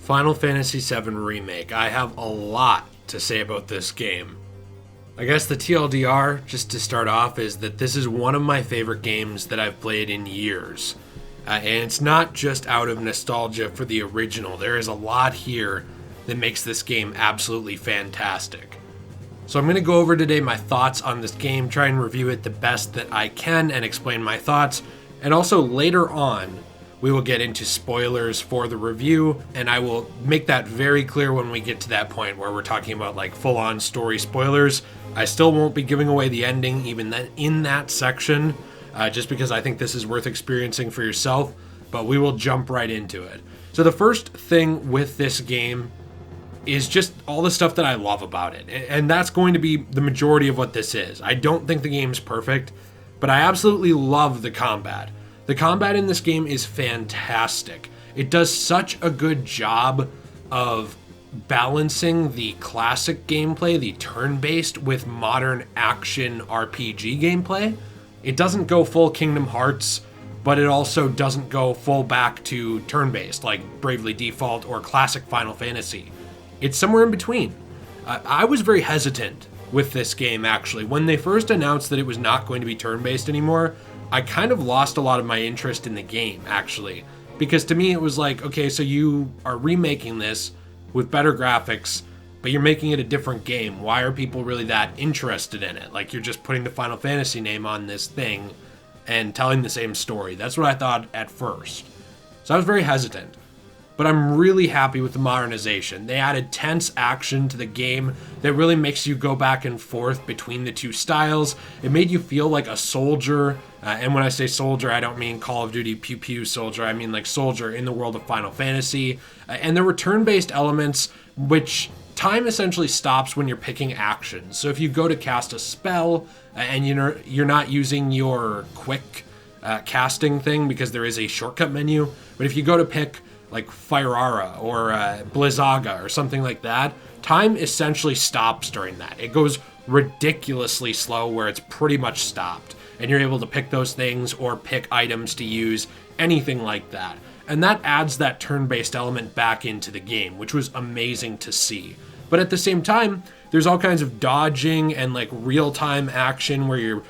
Final Fantasy VII Remake. I have a lot to say about this game. I guess the TLDR, just to start off, is that this is one of my favorite games that I've played in years. And it's not just out of nostalgia for the original. There is a lot here that makes this game absolutely fantastic. So I'm going to go over today my thoughts on this game, try and review it the best that I can and explain my thoughts. And also later on, we will get into spoilers for the review, and I will make that very clear when we get to that point where we're talking about like full-on story spoilers. I still won't be giving away the ending even then in that section, just because I think this is worth experiencing for yourself, but we will jump right into it. So the first thing with this game is just all the stuff that I love about it, and that's going to be the majority of what this is. I don't think the game's perfect, but I absolutely love the combat. The combat in this game is fantastic. It does such a good job of balancing the classic gameplay, the turn-based, with modern action RPG gameplay. It doesn't go full Kingdom Hearts, but it also doesn't go full back to turn-based like Bravely Default or classic Final Fantasy. It's somewhere in between. I was very hesitant with this game, actually. When they first announced that it was not going to be turn-based anymore, I kind of lost a lot of my interest in the game, actually. Because to me, it was like, okay, so you are remaking this with better graphics, but you're making it a different game. Why are people really that interested in it? Like, you're just putting the Final Fantasy name on this thing and telling the same story. That's what I thought at first. So I was very hesitant. But I'm really happy with the modernization. They added tense action to the game that really makes you go back and forth between the two styles. It made you feel like a soldier. And when I say soldier, I don't mean Call of Duty pew pew soldier. I mean like soldier in the world of Final Fantasy. And there were turn-based elements, which time essentially stops when you're picking actions. So if you go to cast a spell and you're not using your quick casting thing because there is a shortcut menu, but if you go to pick like Fire Aura or Blizzaga or something like that, time essentially stops during that. It goes ridiculously slow where it's pretty much stopped. And you're able to pick those things or pick items to use, anything like that. And that adds that turn-based element back into the game, which was amazing to see. But at the same time, there's all kinds of dodging and like real-time action where you're,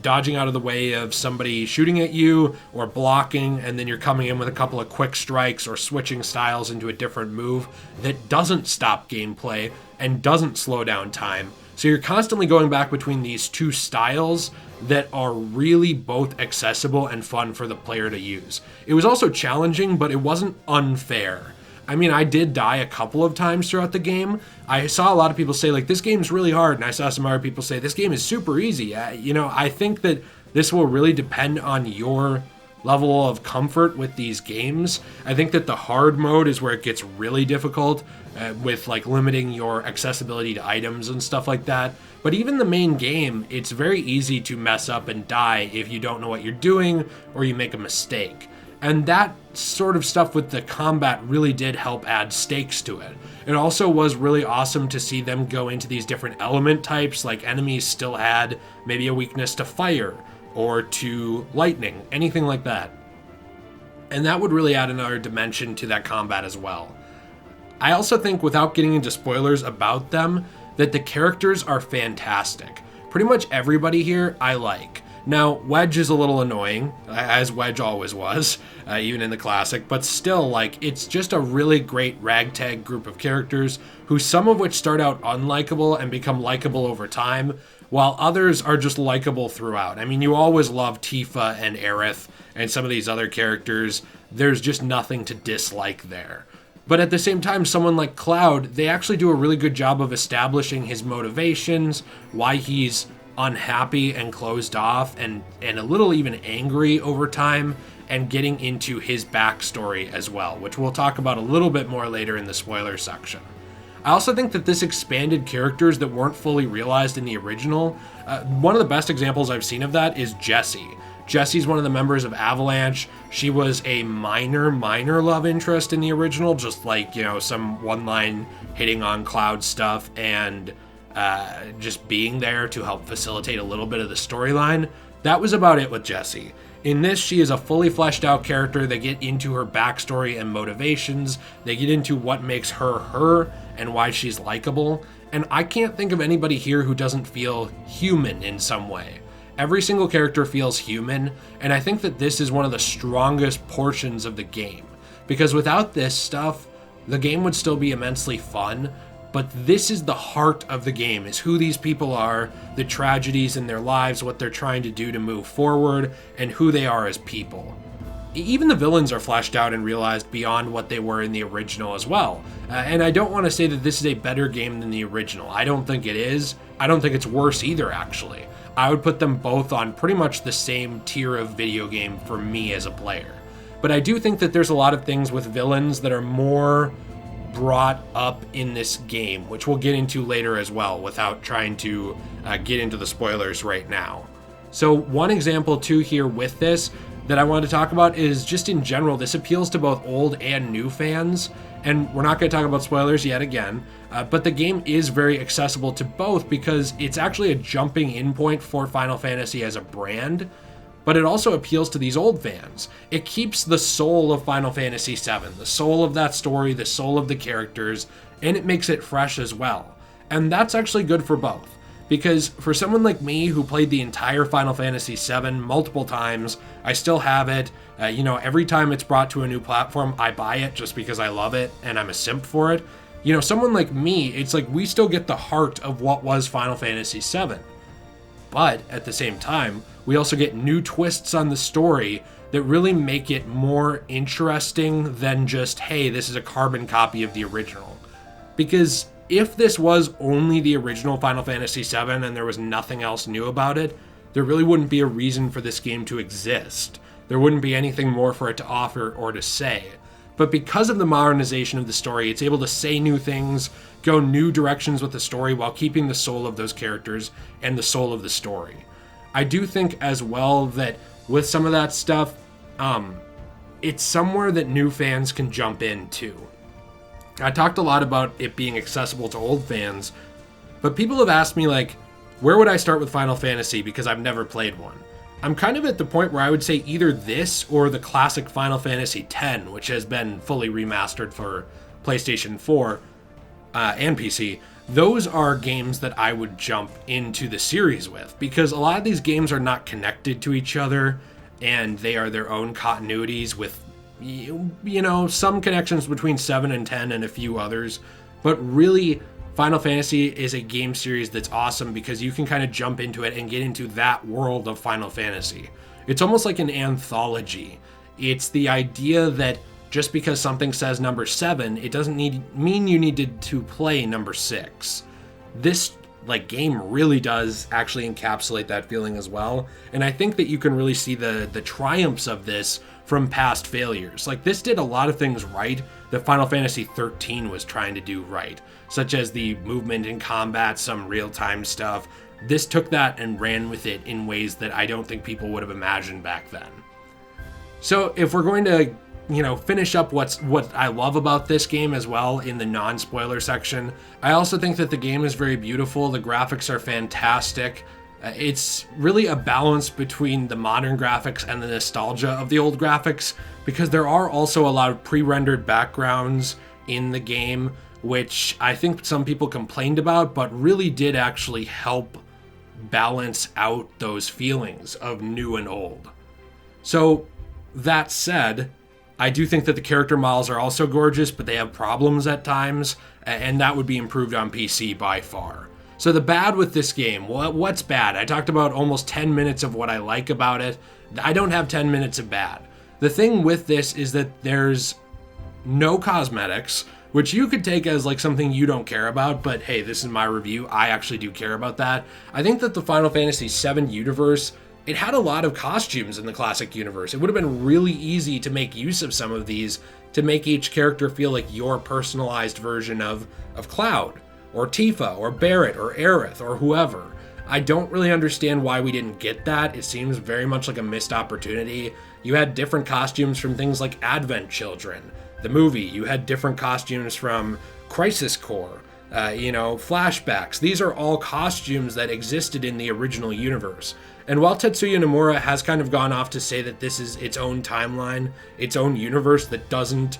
dodging out of the way of somebody shooting at you or blocking, and then you're coming in with a couple of quick strikes or switching styles into a different move that doesn't stop gameplay and doesn't slow down time. So you're constantly going back between these two styles that are really both accessible and fun for the player to use. It was also challenging, but it wasn't unfair. I mean, I did die a couple of times throughout the game. I saw a lot of people say, like, this game's really hard, and I saw some other people say, this game is super easy. I think that this will really depend on your level of comfort with these games. I think that the hard mode is where it gets really difficult with, like, limiting your accessibility to items and stuff like that. But even the main game, it's very easy to mess up and die if you don't know what you're doing or you make a mistake. And that sort of stuff with the combat really did help add stakes to it. It also was really awesome to see them go into these different element types, like enemies still had maybe a weakness to fire or to lightning, anything like that. And that would really add another dimension to that combat as well. I also think, without getting into spoilers about them, that the characters are fantastic. Pretty much everybody here I like. Now, Wedge is a little annoying, as Wedge always was, even in the classic, but still, like, it's just a really great ragtag group of characters who some of which start out unlikable and become likable over time, while others are just likable throughout. I mean, you always love Tifa and Aerith and some of these other characters. There's just nothing to dislike there. But at the same time, someone like Cloud, they actually do a really good job of establishing his motivations, why he's unhappy and closed off and a little even angry over time, and getting into his backstory as well, which we'll talk about a little bit more later in the spoiler section. I also think that this expanded characters that weren't fully realized in the original. One of the best examples I've seen of that is Jessie. Jessie's one of the members of Avalanche. She was a minor love interest in the original, just like, some one-line hitting on Cloud stuff and just being there to help facilitate a little bit of the storyline. That was about it with Jessie. In this, she is a fully fleshed out character. They get into her backstory and motivations. They get into what makes her her and why she's likable. And I can't think of anybody here who doesn't feel human in some way. Every single character feels human, and I think that this is one of the strongest portions of the game. Because without this stuff, the game would still be immensely fun, but this is the heart of the game, is who these people are, the tragedies in their lives, what they're trying to do to move forward, and who they are as people. Even the villains are fleshed out and realized beyond what they were in the original as well. And I don't want to say that this is a better game than the original. I don't think it is. I don't think it's worse either, actually. I would put them both on pretty much the same tier of video game for me as a player. But I do think that there's a lot of things with villains that are more brought up in this game, which we'll get into later as well without trying to get into the spoilers right now. So one example too here with this that I wanted to talk about is just in general, this appeals to both old and new fans, and we're not going to talk about spoilers yet again, but the game is very accessible to both because it's actually a jumping in point for Final Fantasy as a brand, but it also appeals to these old fans. It keeps the soul of Final Fantasy VII, the soul of that story, the soul of the characters, and it makes it fresh as well. And that's actually good for both. Because for someone like me who played the entire Final Fantasy VII multiple times, I still have it. Every time it's brought to a new platform, I buy it just because I love it and I'm a simp for it. Someone like me, it's like we still get the heart of what was Final Fantasy VII. But at the same time, we also get new twists on the story that really make it more interesting than just, hey, this is a carbon copy of the original. Because if this was only the original Final Fantasy VII and there was nothing else new about it, there really wouldn't be a reason for this game to exist. There wouldn't be anything more for it to offer or to say. But because of the modernization of the story, it's able to say new things, go new directions with the story while keeping the soul of those characters and the soul of the story. I do think as well that with some of that stuff, it's somewhere that new fans can jump into. I talked a lot about it being accessible to old fans, but people have asked me, where would I start with Final Fantasy because I've never played one? I'm kind of at the point where I would say either this or the classic Final Fantasy X, which has been fully remastered for PlayStation 4 and PC. Those are games that I would jump into the series with, because a lot of these games are not connected to each other, and they are their own continuities with some connections between 7 and 10 and a few others, but really Final Fantasy is a game series that's awesome because you can kind of jump into it and get into that world of Final Fantasy. It's almost like an anthology. It's the idea that just because something says number 7, it doesn't mean you needed to play number 6. This game really does actually encapsulate that feeling as well, and I think that you can really see the triumphs of this from past failures. This did a lot of things right that Final Fantasy XIII was trying to do right, such as the movement in combat, some real-time stuff. This took that and ran with it in ways that I don't think people would have imagined back then. So if we're going to finish up what I love about this game as well in the non-spoiler section, I also think that the game is very beautiful. The graphics are fantastic. It's really a balance between the modern graphics and the nostalgia of the old graphics, because there are also a lot of pre-rendered backgrounds in the game, which I think some people complained about, but really did actually help balance out those feelings of new and old. So that said, I do think that the character models are also gorgeous, but they have problems at times, and that would be improved on PC by far. So the bad with this game, what's bad? I talked about almost 10 minutes of what I like about it. I don't have 10 minutes of bad. The thing with this is that there's no cosmetics, which you could take as something you don't care about, but hey, this is my review. I actually do care about that. I think that the Final Fantasy VII universe, it had a lot of costumes in the classic universe. It would have been really easy to make use of some of these to make each character feel like your personalized version of Cloud, or Tifa, or Barrett, or Aerith, or whoever. I don't really understand why we didn't get that. It seems very much like a missed opportunity. You had different costumes from things like Advent Children, the movie. You had different costumes from Crisis Core. flashbacks. These are all costumes that existed in the original universe. And while Tetsuya Nomura has kind of gone off to say that this is its own timeline, its own universe that doesn't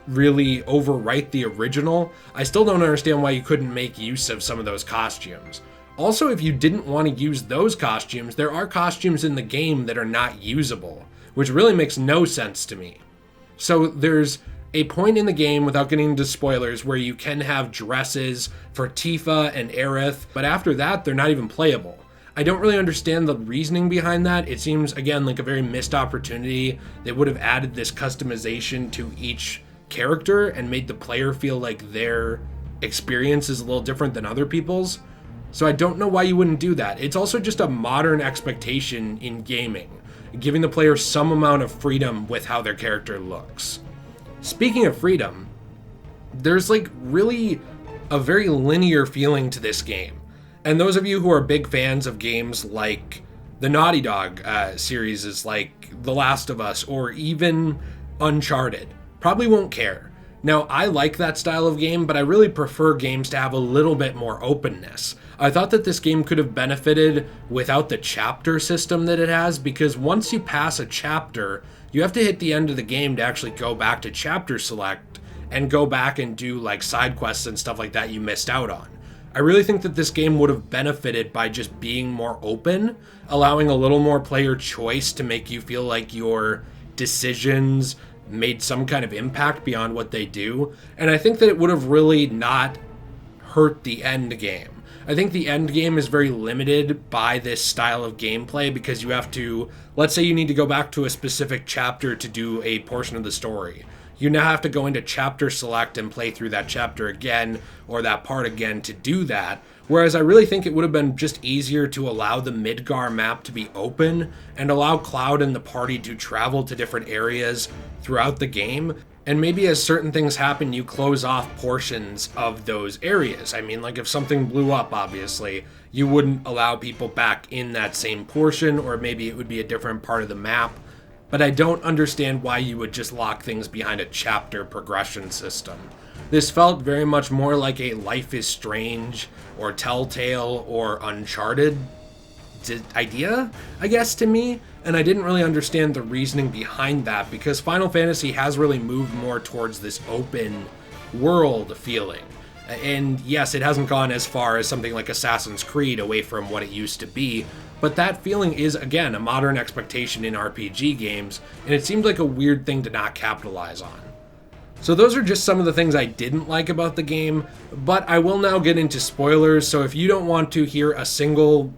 really overwrite the original, I still don't understand why you couldn't make use of some of those costumes. Also, if you didn't want to use those costumes, there are costumes in the game that are not usable, which really makes no sense to me. So there's a point in the game, without getting into spoilers, where you can have dresses for Tifa and Aerith, but after that, they're not even playable. I don't really understand the reasoning behind that. It seems, again, like a very missed opportunity. They would have added this customization to each character and made the player feel like their experience is a little different than other people's. So I don't know why you wouldn't do that. It's also just a modern expectation in gaming, giving the player some amount of freedom with how their character looks. Speaking of freedom, there's really a very linear feeling to this game. And those of you who are big fans of games like the Naughty Dog series is like The Last of Us or even Uncharted probably won't care. Now, I like that style of game, but I really prefer games to have a little bit more openness. I thought that this game could have benefited without the chapter system that it has, because once you pass a chapter, you have to hit the end of the game to actually go back to chapter select and go back and do side quests and stuff like that you missed out on. I really think that this game would have benefited by just being more open, allowing a little more player choice to make you feel like your decisions made some kind of impact beyond what they do. And I think that it would have really not hurt the end game. I think the end game is very limited by this style of gameplay because you have to, let's say you need to go back to a specific chapter to do a portion of the story. You now have to go into chapter select and play through that chapter again or that part again to do that. Whereas I really think it would have been just easier to allow the Midgar map to be open and allow Cloud and the party to travel to different areas throughout the game. And maybe as certain things happen, you close off portions of those areas. I mean, if something blew up, obviously, you wouldn't allow people back in that same portion, or maybe it would be a different part of the map. But I don't understand why you would just lock things behind a chapter progression system. This felt very much more like a Life is Strange or Telltale or Uncharted idea, I guess, to me. And I didn't really understand the reasoning behind that because Final Fantasy has really moved more towards this open world feeling. And yes, it hasn't gone as far as something like Assassin's Creed away from what it used to be, but that feeling is, again, a modern expectation in RPG games, and it seems like a weird thing to not capitalize on. So those are just some of the things I didn't like about the game, but I will now get into spoilers, so if you don't want to hear a single,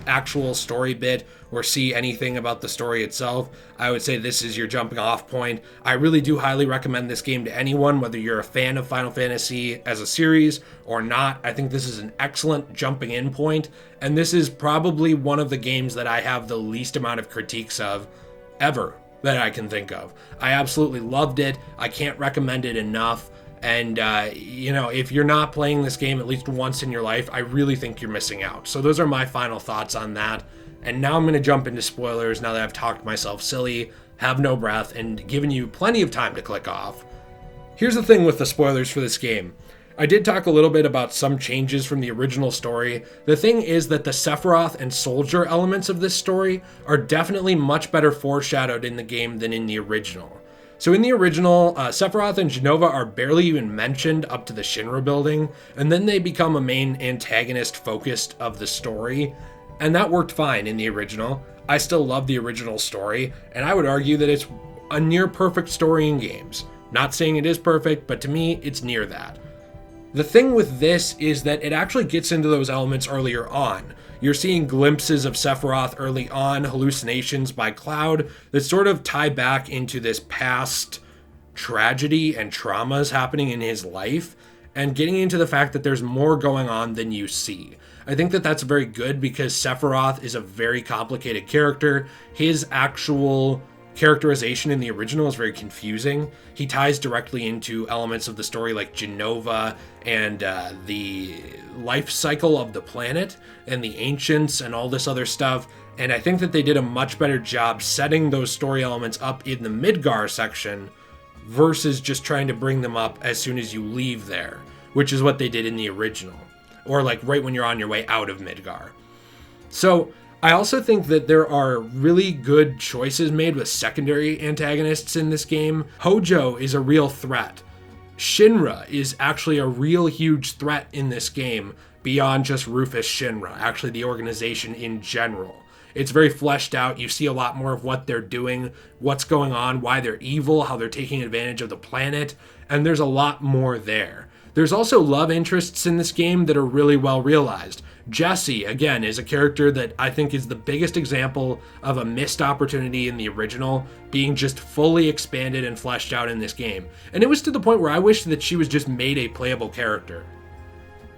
actual story bit or see anything about the story itself, I would say this is your jumping off point. I really do highly recommend this game to anyone, whether you're a fan of Final Fantasy as a series or not. I think this is an excellent jumping in point, and this is probably one of the games that I have the least amount of critiques of ever that I can think of. I absolutely loved it. I can't recommend it enough. And, if you're not playing this game at least once in your life, I really think you're missing out. So those are my final thoughts on that. And now I'm going to jump into spoilers now that I've talked myself silly, have no breath, and given you plenty of time to click off. Here's the thing with the spoilers for this game. I did talk a little bit about some changes from the original story. The thing is that the Sephiroth and Soldier elements of this story are definitely much better foreshadowed in the game than in the original. So in the original, Sephiroth and Jenova are barely even mentioned up to the Shinra building, and then they become a main antagonist focused of the story, and that worked fine in the original. I still love the original story, and I would argue that it's a near perfect story in games. Not saying it is perfect, but to me, it's near that. The thing with this is that it actually gets into those elements earlier on. You're seeing glimpses of Sephiroth early on, hallucinations by Cloud that sort of tie back into this past tragedy and traumas happening in his life, and getting into the fact that there's more going on than you see. I think that that's very good because Sephiroth is a very complicated character. His actual characterization in the original is very confusing. He ties directly into elements of the story like Jenova and the life cycle of the planet and the ancients and all this other stuff. And I think that they did a much better job setting those story elements up in the Midgar section versus just trying to bring them up as soon as you leave there. which is what they did in the original, or like right when you're on your way out of Midgar. So I also think that there are really good choices made with secondary antagonists in this game. Hojo is a real threat. Shinra is actually a real huge threat in this game beyond just Rufus Shinra, actually the organization in general. It's very fleshed out. You see a lot more of what they're doing, what's going on, why they're evil, how they're taking advantage of the planet, and there's a lot more there. There's also love interests in this game that are really well realized. Jessie, again, is a character that I think is the biggest example of a missed opportunity in the original being just fully expanded and fleshed out in this game. And it was to the point where I wish that she was just made a playable character.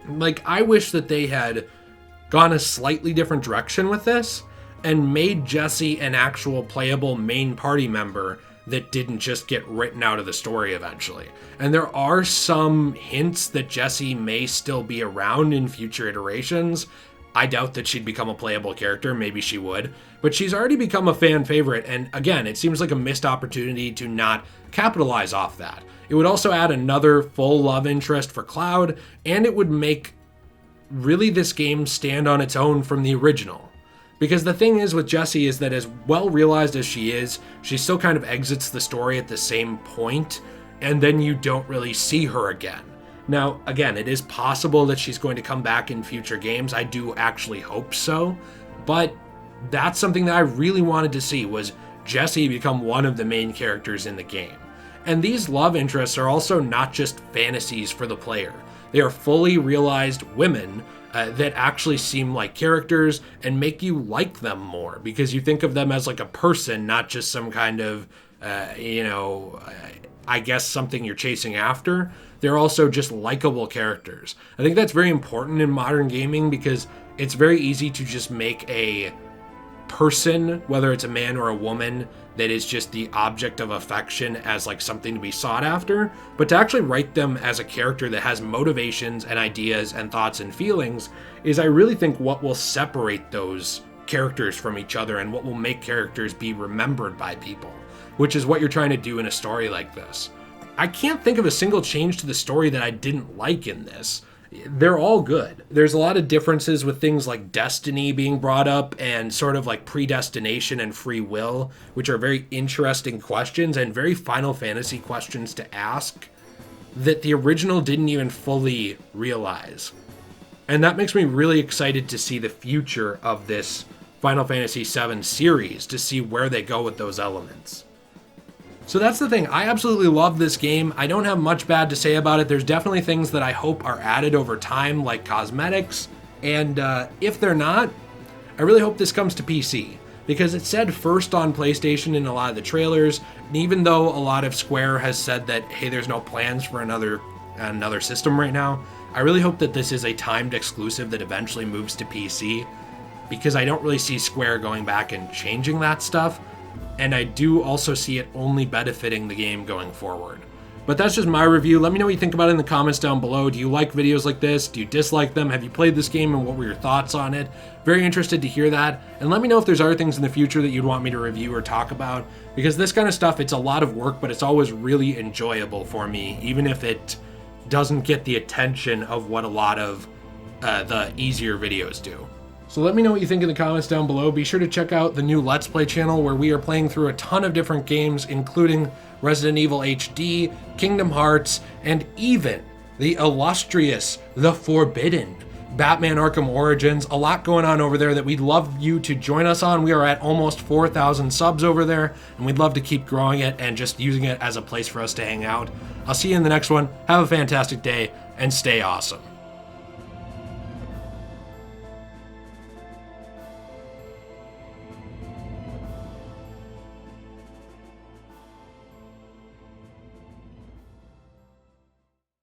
Like, I wish that they had gone a slightly different direction with this and made Jessie an actual playable main party member that didn't just get written out of the story eventually. And there are some hints that Jessie may still be around in future iterations. I doubt that she'd become a playable character, maybe she would, but she's already become a fan favorite, and again, it seems like a missed opportunity to not capitalize off that. It would also add another full love interest for Cloud, and it would make really this game stand on its own from the original. Because the thing is with Jessie is that as well realized as she is, she still kind of exits the story at the same point, and then you don't really see her again. Now, again, it is possible that she's going to come back in future games. I do actually hope so, but that's something that I really wanted to see, was Jessie become one of the main characters in the game. And these love interests are also not just fantasies for the player. They are fully realized women that actually seem like characters and make you like them more because you think of them as like a person, not just some kind of, I guess something you're chasing after. They're also just likable characters. I think that's very important in modern gaming because it's very easy to just make a person, whether it's a man or a woman, that is just the object of affection as like something to be sought after, but to actually write them as a character that has motivations and ideas and thoughts and feelings is, I really think, what will separate those characters from each other and what will make characters be remembered by people, which is what you're trying to do in a story like this. I can't think of a single change to the story that I didn't like in this. They're all good. There's a lot of differences with things like destiny being brought up and sort of like predestination and free will, which are very interesting questions and very Final Fantasy questions to ask that the original didn't even fully realize. And that makes me really excited to see the future of this Final Fantasy VII series, to see where they go with those elements. So that's the thing. I absolutely love this game. I don't have much bad to say about it. There's definitely things that I hope are added over time, like cosmetics. And if they're not, I really hope this comes to PC. Because it said first on PlayStation in a lot of the trailers. And even though a lot of Square has said that, hey, there's no plans for another system right now, I really hope that this is a timed exclusive that eventually moves to PC. Because I don't really see Square going back and changing that stuff. And I do also see it only benefiting the game going forward. But that's just my review. Let me know what you think about it in the comments down below. Do you like videos like this? Do you dislike them? Have you played this game and what were your thoughts on it? Very interested to hear that. And let me know if there's other things in the future that you'd want me to review or talk about. Because this kind of stuff, it's a lot of work, but it's always really enjoyable for me, even if it doesn't get the attention of what a lot of the easier videos do. So let me know what you think in the comments down below. Be sure to check out the new Let's Play channel where we are playing through a ton of different games, including Resident Evil HD, Kingdom Hearts, and even the illustrious, the forbidden Batman Arkham Origins. A lot going on over there that we'd love you to join us on. We are at almost 4,000 subs over there, and we'd love to keep growing it and just using it as a place for us to hang out. I'll see you in the next one. Have a fantastic day, and stay awesome.